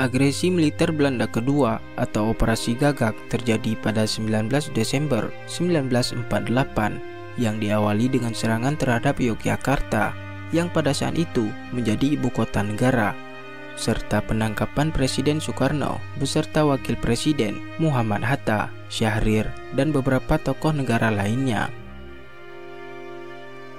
Agresi militer Belanda kedua atau Operasi Gagak terjadi pada 19 Desember 1948 yang diawali dengan serangan terhadap Yogyakarta yang pada saat itu menjadi ibu kota negara, serta penangkapan Presiden Soekarno beserta Wakil Presiden Muhammad Hatta, Syahrir, dan beberapa tokoh negara lainnya.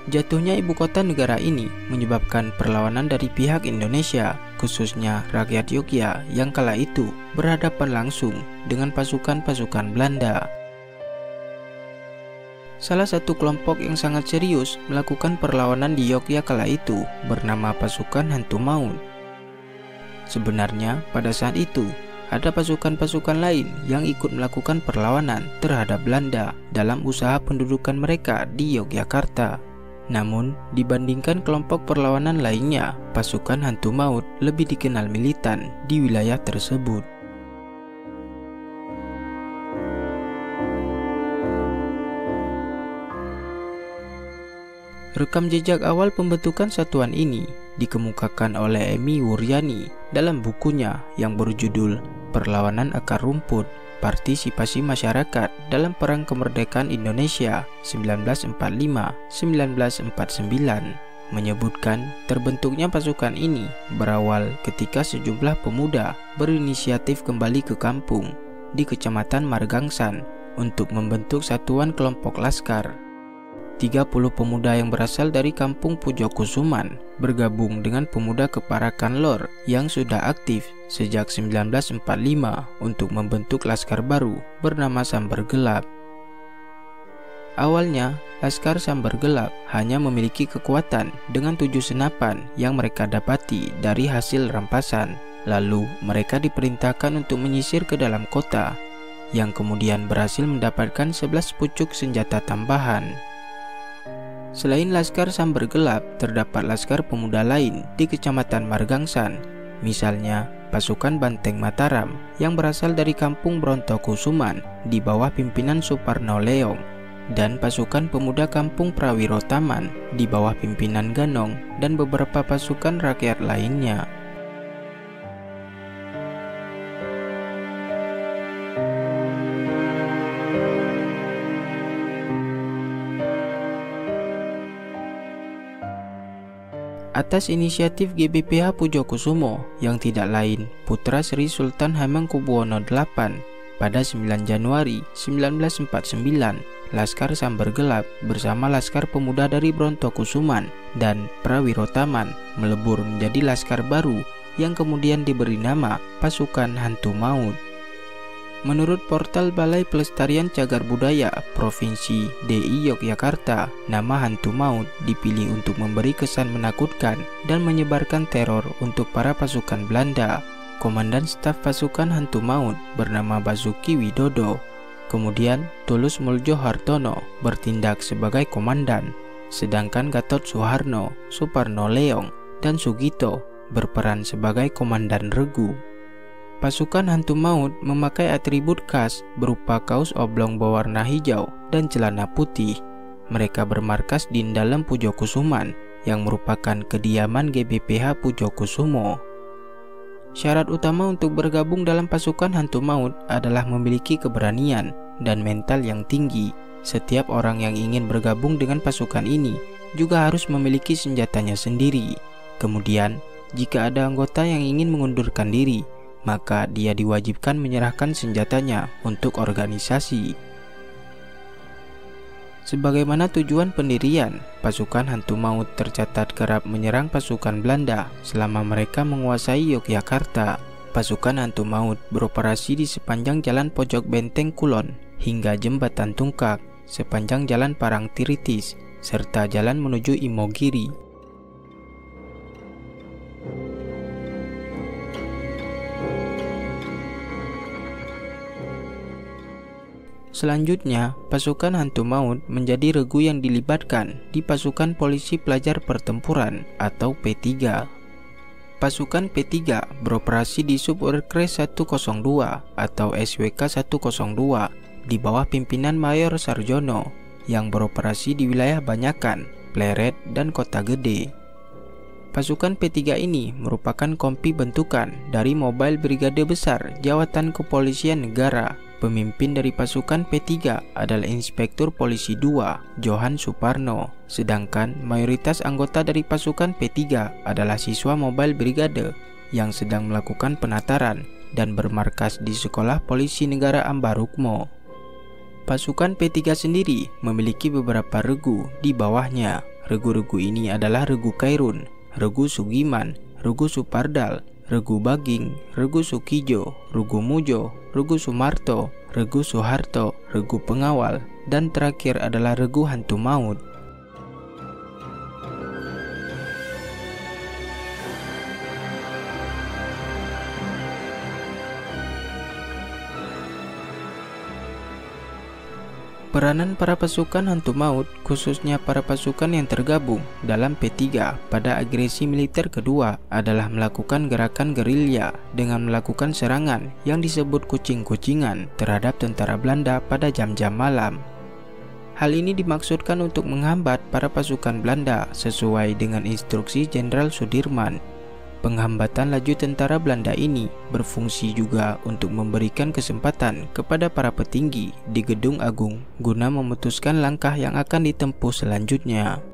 Jatuhnya ibu kota negara ini menyebabkan perlawanan dari pihak Indonesia, khususnya rakyat Yogyakarta yang kala itu berhadapan langsung dengan pasukan-pasukan Belanda. Salah satu kelompok yang sangat serius melakukan perlawanan di Yogyakarta kala itu bernama pasukan Hantu Maut. Sebenarnya pada saat itu ada pasukan-pasukan lain yang ikut melakukan perlawanan terhadap Belanda dalam usaha pendudukan mereka di Yogyakarta. Namun, dibandingkan kelompok perlawanan lainnya, pasukan Hantu Maut lebih dikenal militan di wilayah tersebut. Rekam jejak awal pembentukan satuan ini dikemukakan oleh Emi Wuryani dalam bukunya yang berjudul Perlawanan Akar Rumput, Partisipasi Masyarakat dalam Perang Kemerdekaan Indonesia 1945-1949, menyebutkan terbentuknya pasukan ini berawal ketika sejumlah pemuda berinisiatif kembali ke kampung di Kecamatan Margangsan untuk membentuk satuan kelompok laskar. 30 pemuda yang berasal dari kampung Pujokusuman bergabung dengan pemuda Keparakan Lor yang sudah aktif sejak 1945 untuk membentuk laskar baru bernama Sambar Gelap. Awalnya, Laskar Sambar Gelap hanya memiliki kekuatan dengan 7 senapan yang mereka dapati dari hasil rampasan. Lalu mereka diperintahkan untuk menyisir ke dalam kota, yang kemudian berhasil mendapatkan 11 pucuk senjata tambahan. Selain Laskar Sambar Gelap, terdapat laskar pemuda lain di Kecamatan Margangsan, misalnya pasukan Banteng Mataram yang berasal dari kampung Brontokusuman di bawah pimpinan Suparno Leong, dan pasukan pemuda kampung Prawiro Taman di bawah pimpinan Ganong dan beberapa pasukan rakyat lainnya. Atas inisiatif GBPH Pujokusumo yang tidak lain putra Sri Sultan Hamengkubuwono VIII, pada 9 Januari 1949, Laskar Sambar Gelap bersama laskar pemuda dari Brontokusuman dan Prawiro Taman melebur menjadi laskar baru yang kemudian diberi nama Pasukan Hantu Maut. Menurut portal Balai Pelestarian Cagar Budaya Provinsi DI Yogyakarta, nama Hantu Maut dipilih untuk memberi kesan menakutkan dan menyebarkan teror untuk para pasukan Belanda. Komandan staf pasukan Hantu Maut bernama Basuki Widodo. Kemudian Tulus Muljo Hartono bertindak sebagai komandan, sedangkan Gatot Suharno, Suparno Leong, dan Sugito berperan sebagai komandan regu. Pasukan Hantu Maut memakai atribut khas berupa kaos oblong berwarna hijau dan celana putih. Mereka bermarkas di dalam Pujokusuman yang merupakan kediaman GBPH Pujokusumo. Syarat utama untuk bergabung dalam pasukan Hantu Maut adalah memiliki keberanian dan mental yang tinggi. Setiap orang yang ingin bergabung dengan pasukan ini juga harus memiliki senjatanya sendiri. Kemudian, jika ada anggota yang ingin mengundurkan diri, maka dia diwajibkan menyerahkan senjatanya untuk organisasi. Sebagaimana tujuan pendirian, pasukan Hantu Maut tercatat kerap menyerang pasukan Belanda selama mereka menguasai Yogyakarta. Pasukan Hantu Maut beroperasi di sepanjang jalan pojok Benteng Kulon hingga Jembatan Tungkak, sepanjang jalan Parangtritis, serta jalan menuju Imogiri. Selanjutnya, pasukan Hantu Maut menjadi regu yang dilibatkan di pasukan polisi pelajar pertempuran atau P3. Pasukan P3 beroperasi di Suborkres 102 atau SWK 102 di bawah pimpinan Mayor Sarjono yang beroperasi di wilayah Banyakan, Pleret, dan Kota Gede. Pasukan P3 ini merupakan kompi bentukan dari Mobile Brigade Besar Jawatan Kepolisian Negara. Pemimpin dari pasukan P3 adalah Inspektur Polisi II, Johan Suparno. Sedangkan mayoritas anggota dari pasukan P3 adalah siswa Mobile Brigade yang sedang melakukan penataran dan bermarkas di Sekolah Polisi Negara Ambarukmo. Pasukan P3 sendiri memiliki beberapa regu di bawahnya. Regu-regu ini adalah Regu Kairun, Regu Sugiman, Regu Supardal, Regu Baging, Regu Sukijo, Regu Mujo, Regu Sumarto, Regu Soeharto, Regu Pengawal, dan terakhir adalah Regu Hantu Maut. Peranan para pasukan hantu maut, khususnya para pasukan yang tergabung dalam P3 pada agresi militer kedua adalah melakukan gerakan gerilya dengan melakukan serangan yang disebut kucing-kucingan terhadap tentara Belanda pada jam-jam malam. Hal ini dimaksudkan untuk menghambat para pasukan Belanda sesuai dengan instruksi Jenderal Sudirman. Penghambatan laju tentara Belanda ini berfungsi juga untuk memberikan kesempatan kepada para petinggi di Gedung Agung guna memutuskan langkah yang akan ditempuh selanjutnya.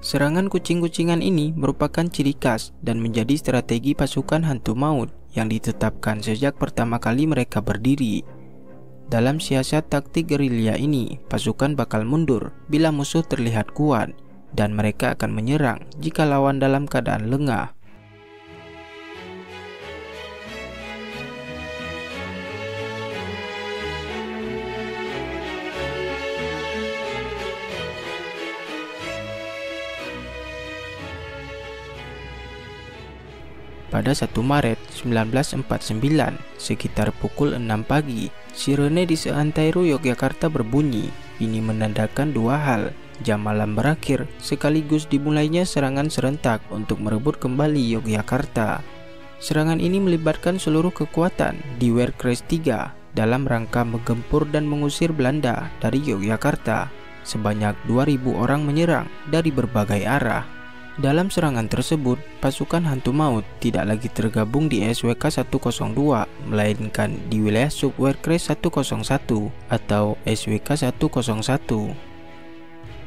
Serangan kucing-kucingan ini merupakan ciri khas dan menjadi strategi pasukan hantu maut yang ditetapkan sejak pertama kali mereka berdiri. Dalam siasat taktik gerilya ini, pasukan bakal mundur bila musuh terlihat kuat, dan mereka akan menyerang jika lawan dalam keadaan lengah. Pada 1 Maret 1949, sekitar pukul 6 pagi, sirene di seantero Yogyakarta berbunyi. Ini menandakan dua hal. Jam malam berakhir, sekaligus dimulainya serangan serentak untuk merebut kembali Yogyakarta. Serangan ini melibatkan seluruh kekuatan di Werkres 3 dalam rangka menggempur dan mengusir Belanda dari Yogyakarta. Sebanyak 2.000 orang menyerang dari berbagai arah. Dalam serangan tersebut, pasukan hantu maut tidak lagi tergabung di SWK 102, melainkan di wilayah sub Werkres 101 atau SWK 101.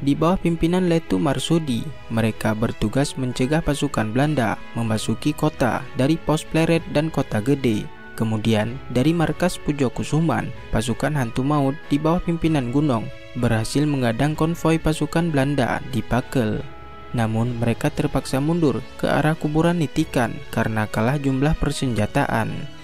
Di bawah pimpinan Letu Marsudi, mereka bertugas mencegah pasukan Belanda memasuki kota dari pos Pleret dan Kota Gede. Kemudian, dari markas Pujokusuman, pasukan hantu maut di bawah pimpinan Gunong berhasil mengadang konvoi pasukan Belanda di Pakel. Namun, mereka terpaksa mundur ke arah kuburan Nitikan karena kalah jumlah persenjataan.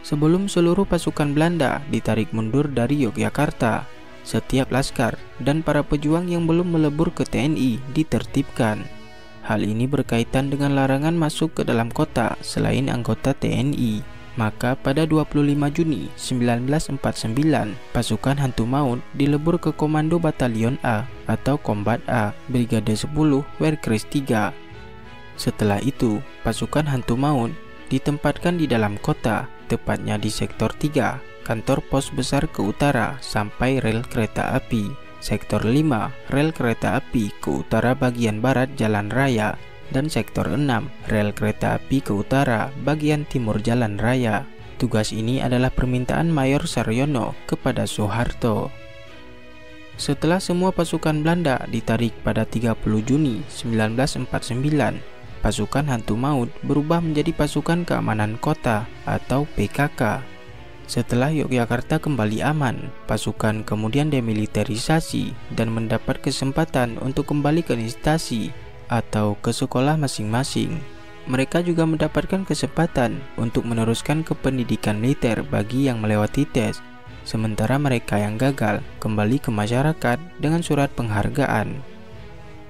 Sebelum seluruh pasukan Belanda ditarik mundur dari Yogyakarta, setiap laskar dan para pejuang yang belum melebur ke TNI ditertibkan. Hal ini berkaitan dengan larangan masuk ke dalam kota selain anggota TNI. Maka pada 25 Juni 1949, pasukan hantu maut dilebur ke Komando Batalion A atau Kombat A, Brigade 10, Werkres 3. Setelah itu, pasukan hantu maut ditempatkan di dalam kota, tepatnya di Sektor 3, kantor pos besar ke utara sampai rel kereta api. Sektor 5, rel kereta api ke utara bagian barat jalan raya. Dan Sektor 6, rel kereta api ke utara bagian timur jalan raya. Tugas ini adalah permintaan Mayor Saryono kepada Soeharto. Setelah semua pasukan Belanda ditarik pada 30 Juni 1949, pasukan hantu maut berubah menjadi pasukan keamanan kota atau PKK. Setelah Yogyakarta kembali aman, pasukan kemudian demilitarisasi dan mendapat kesempatan untuk kembali ke instansi atau ke sekolah masing-masing. Mereka juga mendapatkan kesempatan untuk meneruskan ke pendidikan militer bagi yang melewati tes, sementara mereka yang gagal kembali ke masyarakat dengan surat penghargaan.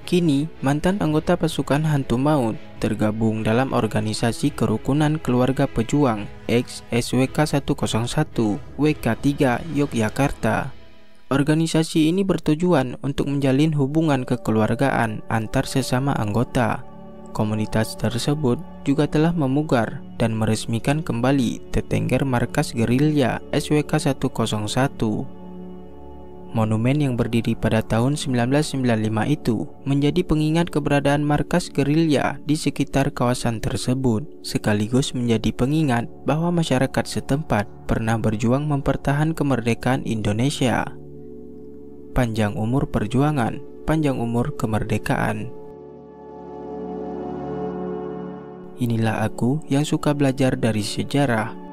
Kini, mantan anggota pasukan hantu maut tergabung dalam organisasi Kerukunan Keluarga Pejuang ex SWK 101 WK3 Yogyakarta. Organisasi ini bertujuan untuk menjalin hubungan kekeluargaan antar sesama anggota. Komunitas tersebut juga telah memugar dan meresmikan kembali Tetengger Markas Gerilya SWK 101. Monumen yang berdiri pada tahun 1995 itu menjadi pengingat keberadaan markas gerilya di sekitar kawasan tersebut, sekaligus menjadi pengingat bahwa masyarakat setempat pernah berjuang mempertahankan kemerdekaan Indonesia. Panjang umur perjuangan, panjang umur kemerdekaan. Inilah aku yang suka belajar dari sejarah.